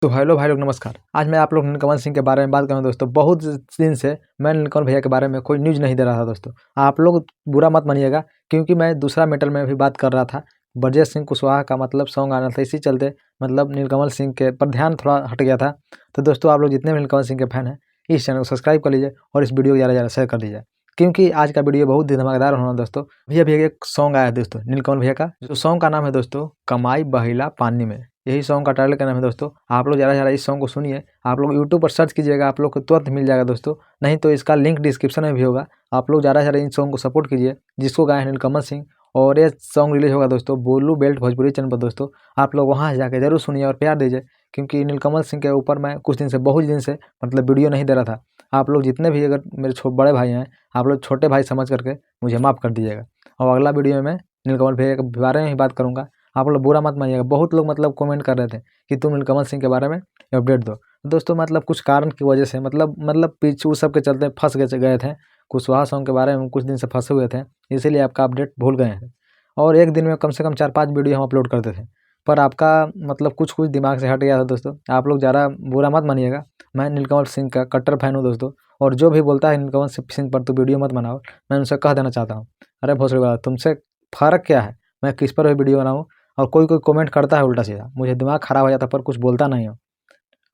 तो हेलो भाई लोग, नमस्कार। आज मैं आप लोग नीलकमल सिंह के बारे में बात करूँ दोस्तों। बहुत दिन से मैं नीलकमल भैया के बारे में कोई न्यूज़ नहीं दे रहा था दोस्तों। आप लोग बुरा मत मानिएगा, क्योंकि मैं दूसरा मैटर में भी बात कर रहा था। ब्रजेश सिंह कुशवाहा का सॉन्ग आना था, इसी चलते नीलकमल सिंह के पर ध्यान थोड़ा हट गया था। तो दोस्तों, आप लोग जितने भी नीलकमल सिंह के फैन हैं, इस चैनल को सब्सक्राइब कर लीजिए और इस वीडियो को ज़्यादा से ज़्यादा शेयर कर दीजिए, क्योंकि आज का वीडियो बहुत ही धमाकेदार होना है दोस्तों। भैया भैया एक सॉन्ग आया है दोस्तों नीलकमल भैया का, जो सॉन्ग का नाम है दोस्तों कमाई बहिला पानी में। यही सॉन्ग का टाइटल का नाम है दोस्तों। आप लोग ज़्यादा से ज़्यादा इस सॉन्ग को सुनिए। आप लोग यूट्यूब पर सर्च कीजिएगा, आप लोग को तुरंत मिल जाएगा दोस्तों। नहीं तो इसका लिंक डिस्क्रिप्शन में भी होगा। आप लोग ज़्यादा से ज़्यादा इन सॉन्ग को सपोर्ट कीजिए, जिसको गाए हैं नीलकमल सिंह। और ये सॉन्ग रिलीज होगा दोस्तों बोलू बेल्ट भोजपुरी चैनल पर दोस्तों। आप लोग वहाँ जाकर जरूर सुनिए और प्यार दीजिए, क्योंकि नीलकमल सिंह के ऊपर मैं कुछ दिन से, बहुत दिन से वीडियो नहीं दे रहा था। आप लोग जितने भी अगर मेरे बड़े भाई हैं, आप लोग छोटे भाई समझ करके मुझे माफ़ कर दीजिएगा। और अगला वीडियो में नीलकमल भैया के बारे में ही बात करूँगा। आप लोग बुरा मत मानिएगा। बहुत लोग कमेंट कर रहे थे कि तुम नीलकमल सिंह के बारे में अपडेट दो दोस्तों। कुछ कारण की वजह से पीछे उस सब के चलते फंस गए थे। कुशवाहा सॉन्ग के बारे में कुछ दिन से फंसे हुए थे, इसीलिए आपका अपडेट भूल गए हैं। और एक दिन में कम से कम 4-5 वीडियो हम अपलोड करते थे, पर आपका कुछ दिमाग से हट गया था दोस्तों। आप लोग ज़्यादा बुरा मत मानिएगा। मैं नीलकमल सिंह का कट्टर फैन हूँ दोस्तों। और जो भी बोलता है नीलकमल सिंह पर तो वीडियो मत बनाओ, मैं उनसे कह देना चाहता हूँ, अरे भोसड़ी वाला, तुमसे फ़र्क क्या है मैं किस पर वीडियो बनाऊँ। और कोई कमेंट करता है उल्टा सीधा, मुझे दिमाग खराब हो जाता है, पर कुछ बोलता नहीं हो।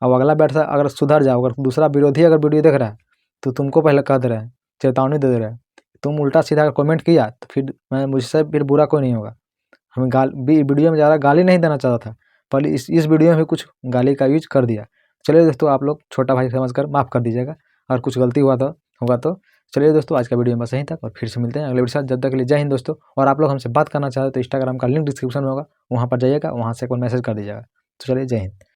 अब अगला बैठता अगर सुधर जाओ, अगर दूसरा विरोधी अगर वीडियो देख रहा है तो तुमको पहले कह दे रहे हैं, चेतावनी दे रहे हैं। तुम उल्टा सीधा अगर कमेंट किया तो फिर मुझसे बुरा कोई नहीं होगा। हमें वीडियो में ज़्यादा गाली नहीं देना चाहता था, पर इस वीडियो में भी कुछ गाली का यूज कर दिया। चलिए दोस्तों, आप लोग छोटा भाई समझकर माफ़ कर दीजिएगा, और कुछ गलती होगा तो चलिए दोस्तों, आज का वीडियो बस यहीं तक, और फिर से मिलते हैं अगले वीडियो के साथ। जब तक के लिए जय हिंद दोस्तों। और आप लोग हमसे बात करना चाहते हो तो इंस्टाग्राम का लिंक डिस्क्रिप्शन में होगा, वहाँ पर जाइएगा, वहाँ से कोई मैसेज कर दीजिएगा। तो चलिए, जय हिंद।